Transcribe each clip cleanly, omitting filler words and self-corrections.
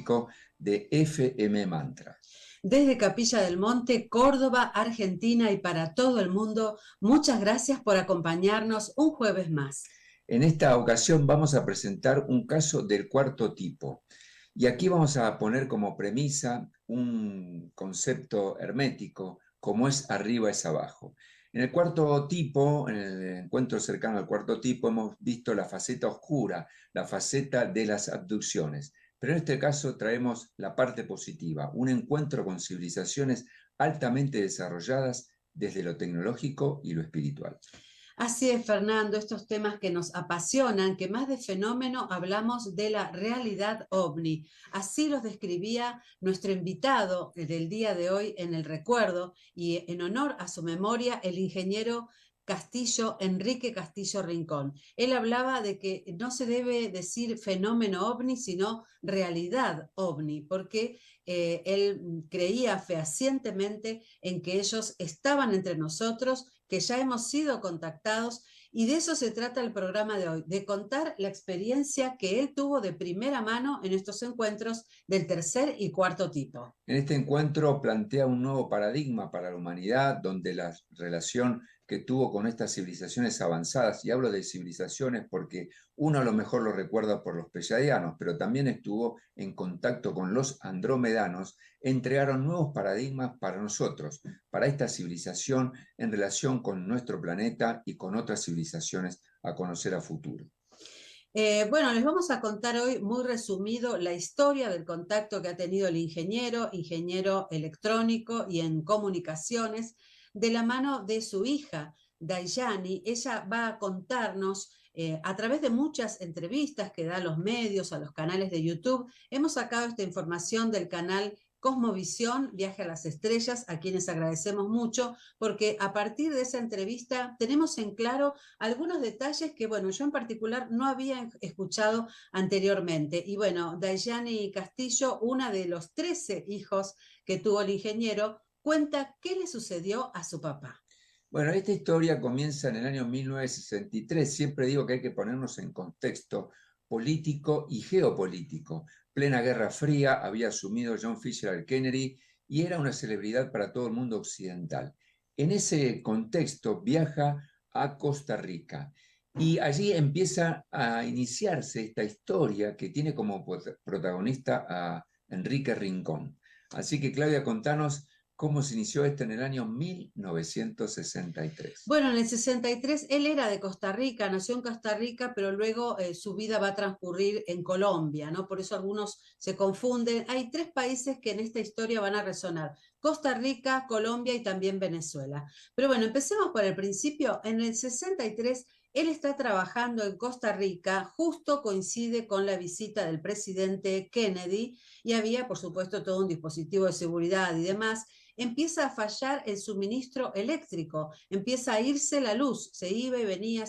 tecnológico de FM Mantra. Desde Capilla del Monte, Córdoba, Argentina y para todo el mundo, muchas gracias por acompañarnos un jueves más. En esta ocasión vamos a presentar un caso del cuarto tipo. Y aquí vamos a poner como premisa un concepto hermético, como es arriba es abajo. En el cuarto tipo, en el encuentro cercano al cuarto tipo, hemos visto la faceta oscura, la faceta de las abducciones. Pero en este caso traemos la parte positiva, un encuentro con civilizaciones altamente desarrolladas desde lo tecnológico y lo espiritual. Así es, Fernando, estos temas que nos apasionan, que más de fenómeno hablamos de la realidad ovni. Así los describía nuestro invitado del día de hoy en el recuerdo y en honor a su memoria, el ingeniero Castillo, Enrique Castillo Rincón. Él hablaba de que no se debe decir fenómeno ovni, sino realidad ovni, porque él creía fehacientemente en que ellos estaban entre nosotros, que ya hemos sido contactados, y de eso se trata el programa de hoy, de contar la experiencia que él tuvo de primera mano en estos encuentros del tercer y cuarto tipo. En este encuentro plantea un nuevo paradigma para la humanidad, donde la relación que tuvo con estas civilizaciones avanzadas, y hablo de civilizaciones porque uno a lo mejor lo recuerda por los pleyadianos, pero también estuvo en contacto con los andromedanos, entregaron nuevos paradigmas para nosotros, para esta civilización en relación con nuestro planeta y con otras civilizaciones a conocer a futuro. Bueno, les vamos a contar hoy muy resumido la historia del contacto que ha tenido el ingeniero electrónico y en comunicaciones, de la mano de su hija, Dayani. Ella va a contarnos a través de muchas entrevistas que da a los medios, a los canales de YouTube. Hemos sacado esta información del canal Cosmovisión, Viaje a las Estrellas, a quienes agradecemos mucho, porque a partir de esa entrevista tenemos en claro algunos detalles que, bueno, yo en particular no había escuchado anteriormente. Y bueno, Dayani Castillo, una de los 13 hijos que tuvo el ingeniero, cuenta qué le sucedió a su papá. Bueno, esta historia comienza en el año 1963. Siempre digo que hay que ponernos en contexto político y geopolítico. Plena Guerra Fría, había asumido John Fitzgerald Kennedy y era una celebridad para todo el mundo occidental. En ese contexto viaja a Costa Rica y allí empieza a iniciarse esta historia que tiene como protagonista a Enrique Rincón. Así que Claudia, contanos cómo se inició esto en el año 1963. Bueno, en el 63 él era de Costa Rica, nació en Costa Rica, pero luego su vida va a transcurrir en Colombia, ¿no? Por eso algunos se confunden. Hay tres países que en esta historia van a resonar: Costa Rica, Colombia y también Venezuela. Pero bueno, empecemos por el principio. En el 63 él está trabajando en Costa Rica, justo coincide con la visita del presidente Kennedy y había, por supuesto, todo un dispositivo de seguridad y demás. Empieza a fallar el suministro eléctrico, empieza a irse la luz, se iba y venía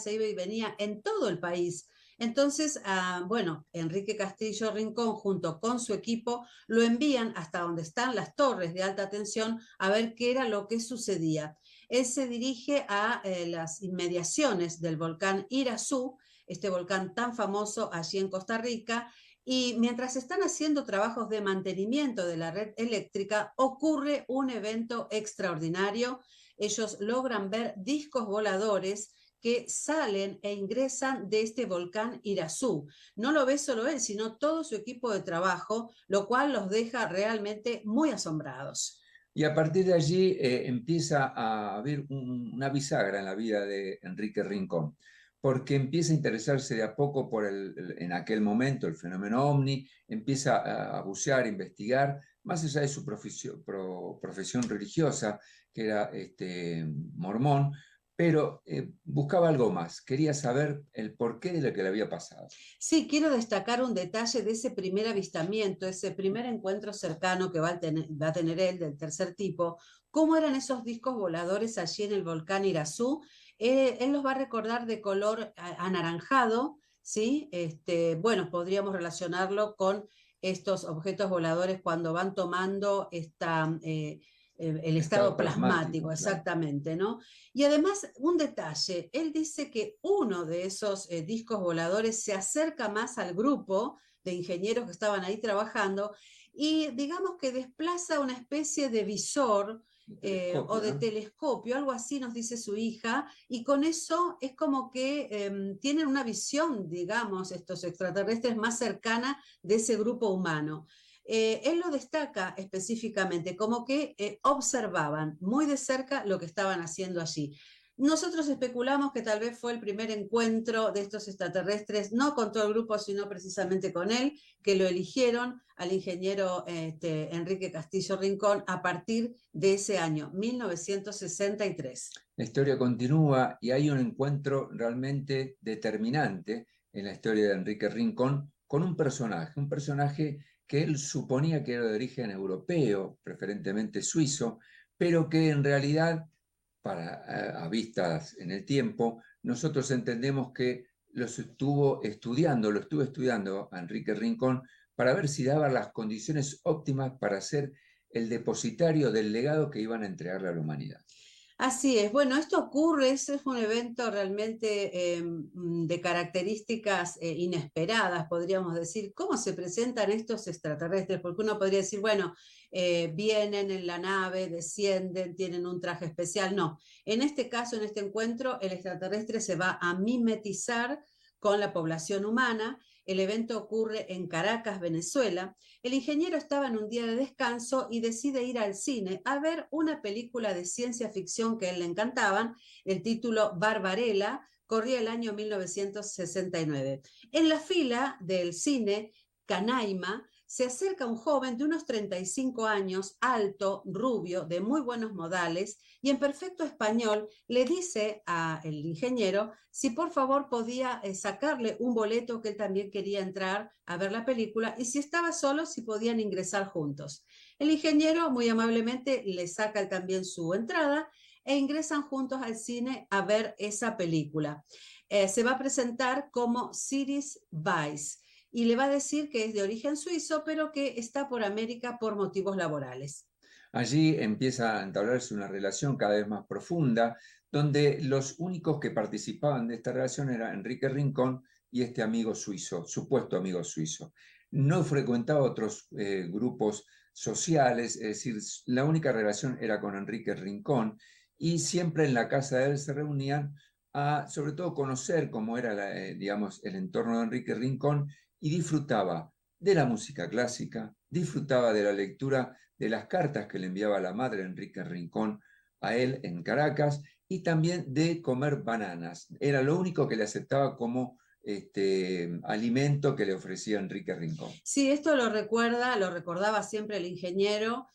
en todo el país. Entonces, bueno, Enrique Castillo Rincón junto con su equipo lo envían hasta donde están las torres de alta tensión a ver qué era lo que sucedía. Él se dirige a las inmediaciones del volcán Irazú, este volcán tan famoso allí en Costa Rica, y mientras están haciendo trabajos de mantenimiento de la red eléctrica, ocurre un evento extraordinario. Ellos logran ver discos voladores que salen e ingresan de este volcán Irazú. No lo ve solo él, sino todo su equipo de trabajo, lo cual los deja realmente muy asombrados. Y a partir de allí empieza a haber una bisagra en la vida de Enrique Rincón, porque empieza a interesarse de a poco por en aquel momento el fenómeno ovni, empieza a bucear, a investigar, más allá de su profesión religiosa, que era mormón, pero buscaba algo más, quería saber el porqué de lo que le había pasado. Sí, quiero destacar un detalle de ese primer avistamiento, ese primer encuentro cercano que va a tener él, del tercer tipo. ¿Cómo eran esos discos voladores allí en el volcán Irazú? Él los va a recordar de color anaranjado, ¿sí? Bueno, podríamos relacionarlo con estos objetos voladores cuando van tomando el estado plasmático, Claro. exactamente, ¿no? Y además, un detalle, él dice que uno de esos discos voladores se acerca más al grupo de ingenieros que estaban ahí trabajando, y digamos que desplaza una especie de visor o de telescopio, algo así nos dice su hija, y con eso es como que tienen una visión, digamos, estos extraterrestres más cercana de ese grupo humano. Él lo destaca específicamente, como que observaban muy de cerca lo que estaban haciendo allí. Nosotros especulamos que tal vez fue el primer encuentro de estos extraterrestres, no con todo el grupo, sino precisamente con él, que lo eligieron al ingeniero Enrique Castillo Rincón a partir de ese año, 1963. La historia continúa y hay un encuentro realmente determinante en la historia de Enrique Rincón con un personaje que él suponía que era de origen europeo, preferentemente suizo, pero que en realidad, a vistas en el tiempo, nosotros entendemos que lo estuvo estudiando a Enrique Rincón para ver si daba las condiciones óptimas para ser el depositario del legado que iban a entregarle a la humanidad. Así es, bueno, esto ocurre, ese es un evento realmente de características inesperadas, podríamos decir. ¿Cómo se presentan estos extraterrestres? Porque uno podría decir, bueno, vienen en la nave, descienden, tienen un traje especial. No, en este caso, en este encuentro, el extraterrestre se va a mimetizar con la población humana. El evento ocurre en Caracas, Venezuela. El ingeniero estaba en un día de descanso y decide ir al cine a ver una película de ciencia ficción que a él le encantaban. El título Barbarella corría el año 1969. En la fila del cine Canaima se acerca un joven de unos 35 años, alto, rubio, de muy buenos modales, y en perfecto español le dice al ingeniero si por favor podía sacarle un boleto, que él también quería entrar a ver la película, y si estaba solo, si podían ingresar juntos. El ingeniero muy amablemente le saca también su entrada e ingresan juntos al cine a ver esa película. Se va a presentar como Cyril Weiss y le va a decir que es de origen suizo, pero que está por América por motivos laborales. Allí empieza a entablarse una relación cada vez más profunda, donde los únicos que participaban de esta relación eran Enrique Rincón y este amigo suizo, supuesto amigo suizo. No frecuentaba otros grupos sociales, es decir, la única relación era con Enrique Rincón, y siempre en la casa de él se reunían a, sobre todo, conocer cómo era, digamos, el entorno de Enrique Rincón, y disfrutaba de la música clásica, disfrutaba de la lectura de las cartas que le enviaba la madre Enrique Rincón a él en Caracas, y también de comer bananas. Era lo único que le aceptaba como alimento que le ofrecía Enrique Rincón. Sí, esto lo recordaba siempre el ingeniero.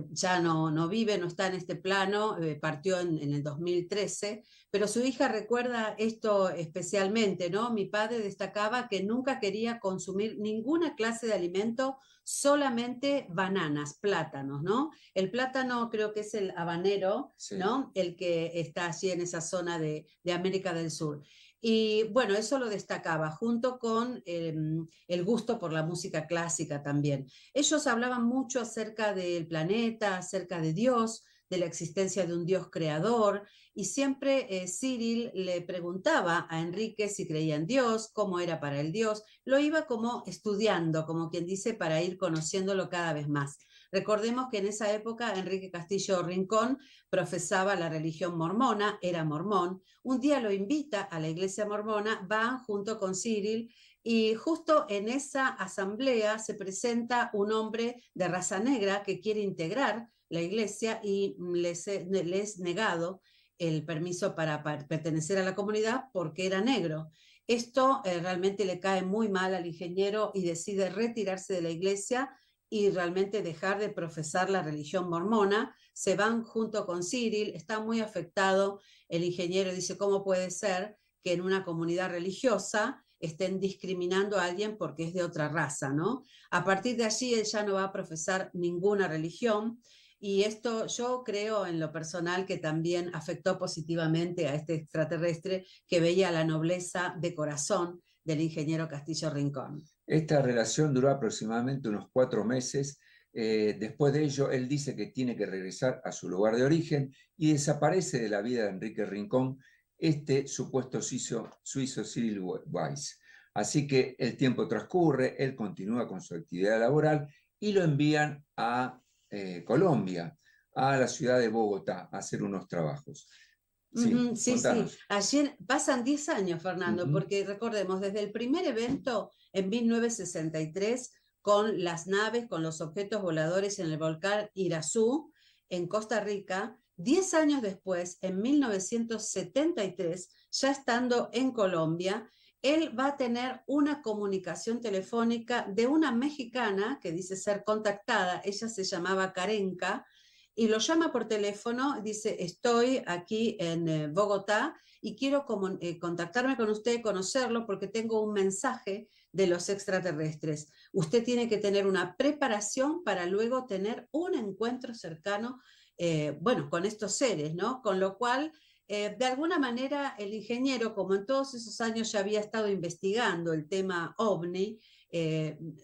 Ya no vive, no está en este plano, partió en el 2013, pero su hija recuerda esto especialmente, ¿no? Mi padre destacaba que nunca quería consumir ninguna clase de alimento, solamente bananas, plátanos, ¿no? El plátano creo que es el habanero, Sí. ¿no? El que está allí en esa zona de América del Sur. Y bueno, eso lo destacaba, junto con el gusto por la música clásica también. Ellos hablaban mucho acerca del planeta, acerca de Dios, de la existencia de un Dios creador, y siempre Cyril le preguntaba a Enrique si creía en Dios, cómo era para el Dios. Lo iba como estudiando, como quien dice, para ir conociéndolo cada vez más. Recordemos que en esa época Enrique Castillo Rincón profesaba la religión mormona, era mormón. Un día lo invita a la iglesia mormona, va junto con Cyril, y justo en esa asamblea se presenta un hombre de raza negra que quiere integrar la iglesia y les es negado el permiso para pertenecer a la comunidad porque era negro. Esto realmente le cae muy mal al ingeniero y decide retirarse de la iglesia y realmente dejar de profesar la religión mormona. Se van junto con Cyril, está muy afectado. El ingeniero dice, ¿cómo puede ser que en una comunidad religiosa estén discriminando a alguien porque es de otra raza, ¿no? A partir de allí él ya no va a profesar ninguna religión, y esto yo creo en lo personal que también afectó positivamente a este extraterrestre que veía la nobleza de corazón del ingeniero Castillo Rincón. Esta relación duró aproximadamente unos 4 meses. Después de ello, él dice que tiene que regresar a su lugar de origen y desaparece de la vida de Enrique Rincón este supuesto suizo Cyril Weiss. Así que el tiempo transcurre, él continúa con su actividad laboral y lo envían a Colombia, a la ciudad de Bogotá, a hacer unos trabajos. Sí, Sí, sí. contanos. Allí pasan 10 años, Fernando, Ujú. porque recordemos, desde el primer evento en 1963, con las naves, con los objetos voladores en el volcán Irazú, en Costa Rica, 10 años después, en 1973, ya estando en Colombia, él va a tener una comunicación telefónica de una mexicana que dice ser contactada, ella se llamaba Karenka, y lo llama por teléfono, dice, estoy aquí en Bogotá y quiero contactarme con usted, conocerlo, porque tengo un mensaje de los extraterrestres. Usted tiene que tener una preparación para luego tener un encuentro cercano, bueno, con estos seres, ¿no? Con lo cual, de alguna manera, el ingeniero, como en todos esos años ya había estado investigando el tema OVNI,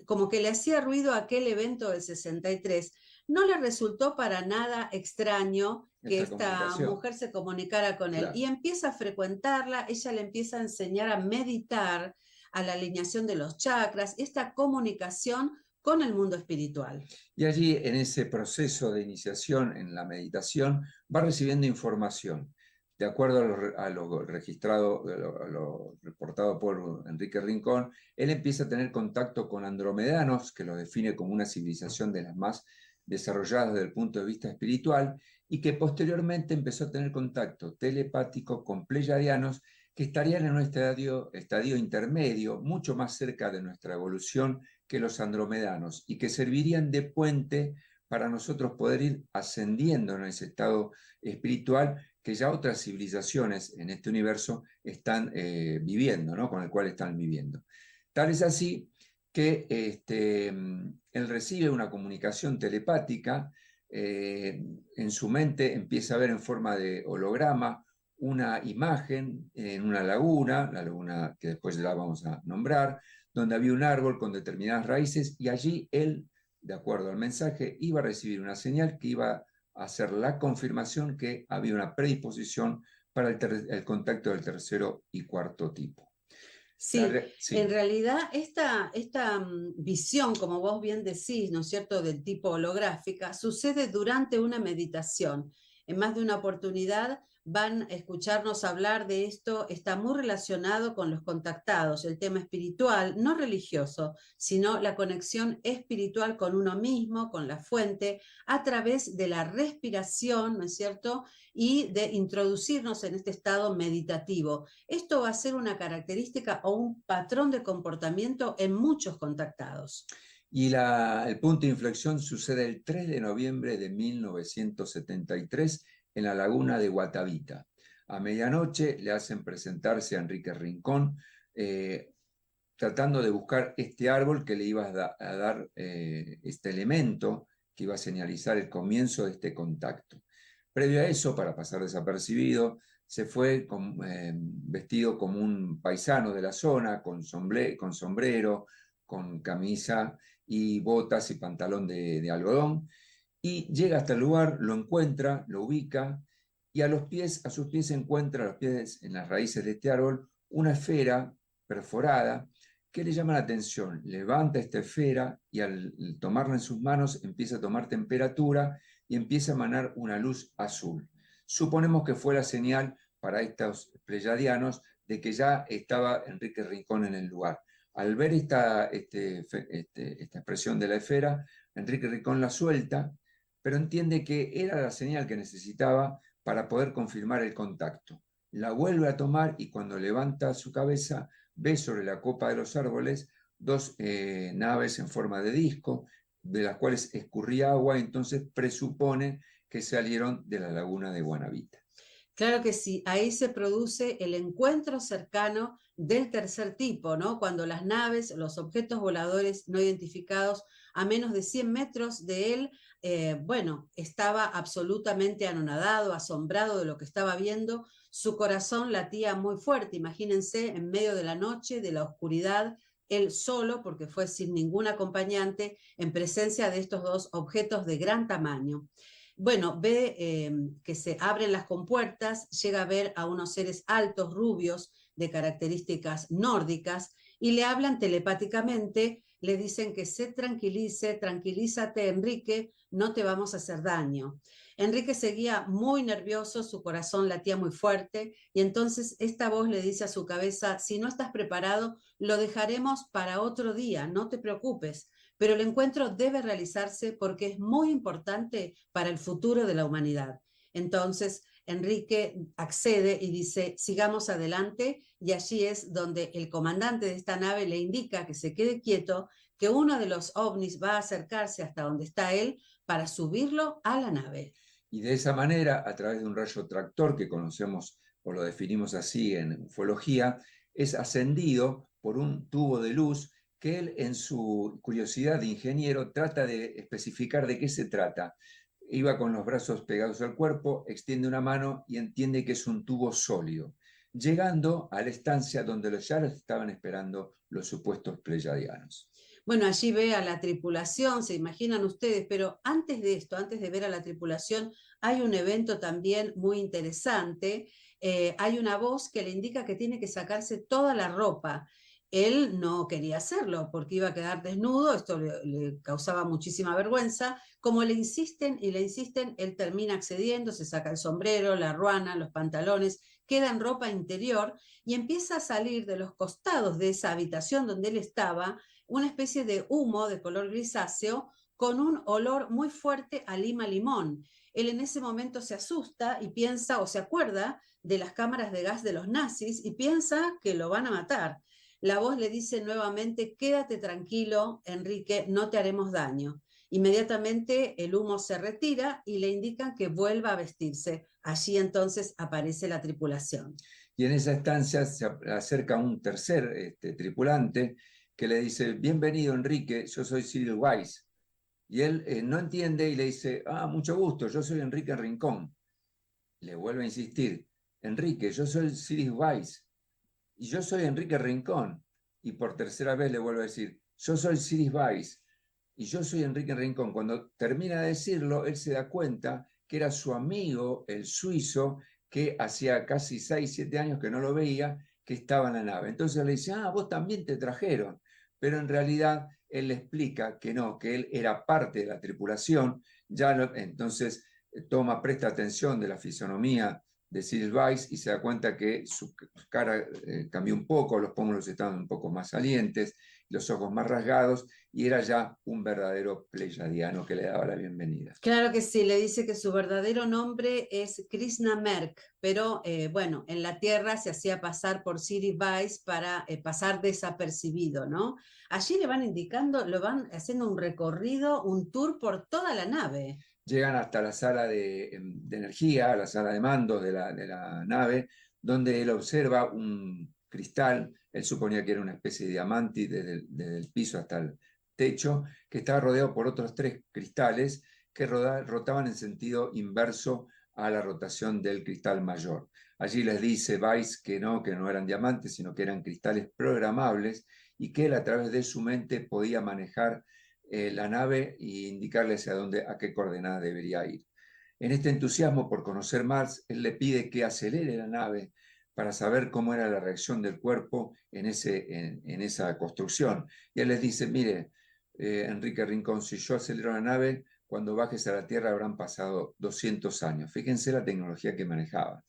como que le hacía ruido a aquel evento del 63, no le resultó para nada extraño que Esta esta comunicación, mujer se comunicara con él y claro. empieza a frecuentarla, ella le empieza a enseñar a meditar, a la alineación de los chakras, esta comunicación con el mundo espiritual. Y allí, en ese proceso de iniciación en la meditación, va recibiendo información. De acuerdo a lo registrado, a lo reportado por Enrique Rincón, él empieza a tener contacto con andromedanos, que lo define como una civilización de las más desarrolladas desde el punto de vista espiritual, y que posteriormente empezó a tener contacto telepático con pleyadianos que estarían en un estadio intermedio, mucho más cerca de nuestra evolución que los andromedanos, y que servirían de puente para nosotros poder ir ascendiendo en ese estado espiritual que ya otras civilizaciones en este universo están viviendo, ¿no? Con el cual están viviendo. Tal es así que él recibe una comunicación telepática, en su mente empieza a ver en forma de holograma una imagen en una laguna, la laguna que después la vamos a nombrar, donde había un árbol con determinadas raíces, y allí él, de acuerdo al mensaje, iba a recibir una señal que iba a hacer la confirmación que había una predisposición para el contacto del tercero y cuarto tipo. Sí, en Sí. realidad esta visión, como vos bien decís, ¿no es cierto?, del tipo holográfica, sucede durante una meditación. En más de una oportunidad van a escucharnos hablar de esto, está muy relacionado con los contactados, el tema espiritual, no religioso, sino la conexión espiritual con uno mismo, con la fuente, a través de la respiración, ¿no es cierto?, y de introducirnos en este estado meditativo. Esto va a ser una característica o un patrón de comportamiento en muchos contactados. Y el punto de inflexión sucede el 3 de noviembre de 1973 en la laguna de Guatavita. A medianoche le hacen presentarse a Enrique Rincón, tratando de buscar este árbol que le iba a dar este elemento que iba a señalizar el comienzo de este contacto. Previo a eso, para pasar desapercibido, se fue vestido como un paisano de la zona, con sombrero, con camisa y botas y pantalón de algodón, y llega hasta el lugar, lo encuentra, lo ubica, y a sus pies se encuentra, a los pies, en las raíces de este árbol, una esfera perforada que le llama la atención. Levanta esta esfera y al tomarla en sus manos empieza a tomar temperatura y empieza a emanar una luz azul. Suponemos que fue la señal para estos pleyadianos de que ya estaba Enrique Rincón en el lugar. Al ver esta expresión de la esfera, Enrique Rincón la suelta, pero entiende que era la señal que necesitaba para poder confirmar el contacto. La vuelve a tomar y cuando levanta su cabeza ve sobre la copa de los árboles dos naves en forma de disco, de las cuales escurría agua, entonces presupone que salieron de la laguna de Guanavita. Claro que sí, ahí se produce el encuentro cercano del tercer tipo, ¿no? Cuando las naves, los objetos voladores no identificados a menos de 100 metros de él, bueno, estaba absolutamente anonadado, asombrado de lo que estaba viendo, su corazón latía muy fuerte, imagínense, en medio de la noche, de la oscuridad, él solo, porque fue sin ningún acompañante, en presencia de estos dos objetos de gran tamaño. Bueno, ve que se abren las compuertas, llega a ver a unos seres altos, rubios, de características nórdicas, y le hablan telepáticamente, le dicen que se tranquilice, tranquilízate Enrique, no te vamos a hacer daño. Enrique seguía muy nervioso, su corazón latía muy fuerte y entonces esta voz le dice a su cabeza, si no estás preparado, lo dejaremos para otro día, no te preocupes, pero el encuentro debe realizarse porque es muy importante para el futuro de la humanidad. Entonces Enrique accede y dice, sigamos adelante, y allí es donde el comandante de esta nave le indica que se quede quieto, que uno de los ovnis va a acercarse hasta donde está él para subirlo a la nave. Y de esa manera, a través de un rayo tractor que conocemos o lo definimos así en ufología, es ascendido por un tubo de luz que él, en su curiosidad de ingeniero, trata de especificar de qué se trata. Iba con los brazos pegados al cuerpo, extiende una mano y entiende que es un tubo sólido, llegando a la estancia donde ya los estaban esperando los supuestos pleyadianos. Bueno, allí ve a la tripulación, se imaginan ustedes, pero antes de esto, antes de ver a la tripulación, hay un evento también muy interesante. Hay una voz que le indica que tiene que sacarse toda la ropa. Él no quería hacerlo porque iba a quedar desnudo, esto le causaba muchísima vergüenza. Como le insisten y le insisten, él termina accediendo, se saca el sombrero, la ruana, los pantalones, queda en ropa interior y empieza a salir de los costados de esa habitación donde él estaba una especie de humo de color grisáceo con un olor muy fuerte a lima limón. Él en ese momento se asusta y piensa o se acuerda de las cámaras de gas de los nazis y piensa que lo van a matar. La voz le dice nuevamente, quédate tranquilo, Enrique, no te haremos daño. Inmediatamente el humo se retira y le indican que vuelva a vestirse. Allí entonces aparece la tripulación. Y en esa estancia se acerca un tercer tripulante que le dice, bienvenido Enrique, yo soy Cyril Weiss. Y él no entiende y le dice, mucho gusto, yo soy Enrique Rincón. Le vuelve a insistir, Enrique, yo soy Cyril Weiss. Y yo soy Enrique Rincón. Y por tercera vez le vuelve a decir, yo soy Cyril Weiss. Y yo soy Enrique Rincón. Cuando termina de decirlo, él se da cuenta que era su amigo, el suizo, que hacía casi 6, 7 años que no lo veía, que estaba en la nave. Entonces le dice, vos también te trajeron. Pero en realidad él le explica que no, que él era parte de la tripulación. Entonces presta atención de la fisonomía de Cyril Weiss y se da cuenta que su cara cambió un poco, los pómulos estaban un poco más salientes, los ojos más rasgados, y era ya un verdadero pleyadiano que le daba la bienvenida. Claro que sí, le dice que su verdadero nombre es Krishna Merk, pero bueno, en la Tierra se hacía pasar por Cyril Weiss para pasar desapercibido, ¿no? Allí le van indicando, lo van haciendo un recorrido, un tour por toda la nave. Llegan hasta la sala de energía, la sala de mandos de la nave, donde él observa un cristal, él suponía que era una especie de diamante desde el piso hasta el techo, que estaba rodeado por otros 3 cristales que rotaban en sentido inverso a la rotación del cristal mayor. Allí les dice Weiss que no eran diamantes, sino que eran cristales programables y que él a través de su mente podía manejar la nave e indicarle a qué coordenada debería ir. En este entusiasmo por conocer más, él le pide que acelere la nave para saber cómo era la reacción del cuerpo en esa construcción. Y él les dice, mire, Enrique Rincón, si yo acelero la nave, cuando bajes a la Tierra habrán pasado 200 años. Fíjense la tecnología que manejaba.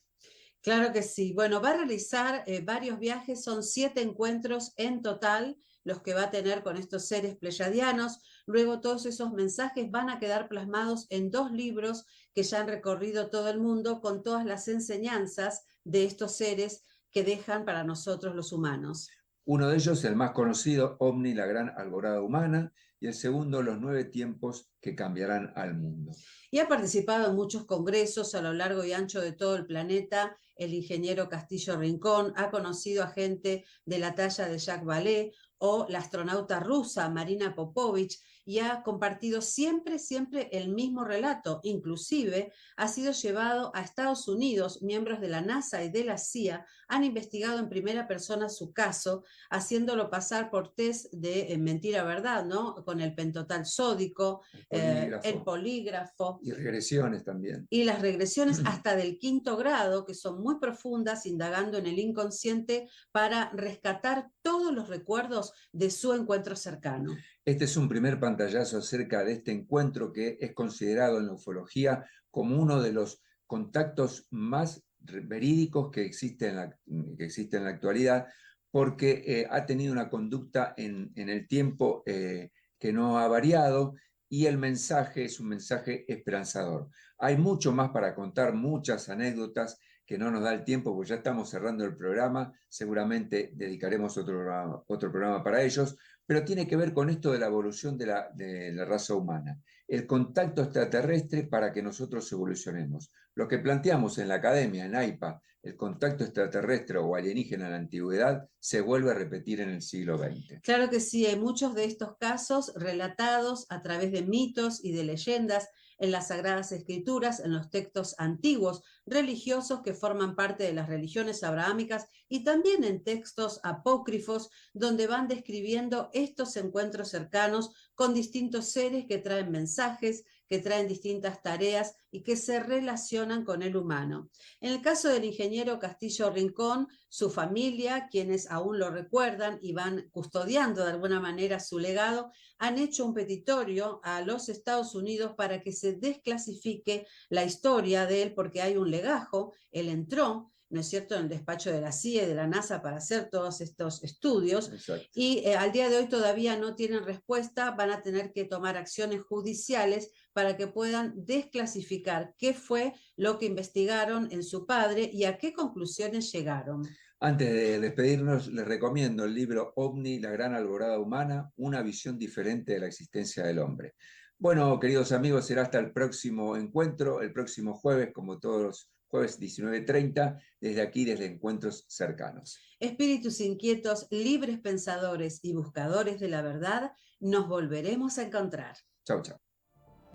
Claro que sí. Bueno, va a realizar varios viajes, son 7 encuentros en total los que va a tener con estos seres pleyadianos. Luego todos esos mensajes van a quedar plasmados en 2 libros que ya han recorrido todo el mundo con todas las enseñanzas de estos seres que dejan para nosotros los humanos. Uno de ellos, el más conocido, OVNI, la gran alborada humana, y el segundo, los 9 tiempos que cambiarán al mundo. Y ha participado en muchos congresos a lo largo y ancho de todo el planeta. El ingeniero Castillo Rincón ha conocido a gente de la talla de Jacques Vallée o la astronauta rusa Marina Popovich, y ha compartido siempre, siempre el mismo relato. Inclusive ha sido llevado a Estados Unidos. Miembros de la NASA y de la CIA han investigado en primera persona su caso, haciéndolo pasar por test de mentira-verdad, ¿no? Con el pentotal sódico, el polígrafo. Y regresiones también. Y las regresiones hasta del 5º grado, que son muy profundas, indagando en el inconsciente para rescatar todos los recuerdos de su encuentro cercano. Este es un primer pantallazo acerca de este encuentro que es considerado en la ufología como uno de los contactos más verídicos que existe en la actualidad, porque ha tenido una conducta en el tiempo que no ha variado, y el mensaje es un mensaje esperanzador. Hay mucho más para contar, muchas anécdotas que no nos da el tiempo, porque ya estamos cerrando el programa, seguramente dedicaremos otro programa para ellos, pero tiene que ver con esto de la evolución de la raza humana, el contacto extraterrestre para que nosotros evolucionemos. Lo que planteamos en la academia, en AIPA, el contacto extraterrestre o alienígena en la antigüedad, se vuelve a repetir en el siglo XX. Claro que sí, hay muchos de estos casos relatados a través de mitos y de leyendas en las Sagradas Escrituras, en los textos antiguos religiosos que forman parte de las religiones abrahámicas, y también en textos apócrifos donde van describiendo estos encuentros cercanos con distintos seres que traen mensajes, que traen distintas tareas y que se relacionan con el humano. En el caso del ingeniero Castillo Rincón, su familia, quienes aún lo recuerdan y van custodiando de alguna manera su legado, han hecho un petitorio a los Estados Unidos para que se desclasifique la historia de él, porque hay un legajo. Él entró, ¿no es cierto?, en el despacho de la CIA y de la NASA para hacer todos estos estudios. Exacto. Y al día de hoy todavía no tienen respuesta, van a tener que tomar acciones judiciales para que puedan desclasificar qué fue lo que investigaron en su padre y a qué conclusiones llegaron. Antes de despedirnos, les recomiendo el libro OVNI, la gran alborada humana, una visión diferente de la existencia del hombre. Bueno, queridos amigos, será hasta el próximo encuentro, el próximo jueves, como todos los jueves 19:30, desde aquí, desde Encuentros Cercanos. Espíritus inquietos, libres pensadores y buscadores de la verdad, nos volveremos a encontrar. Chau, chau.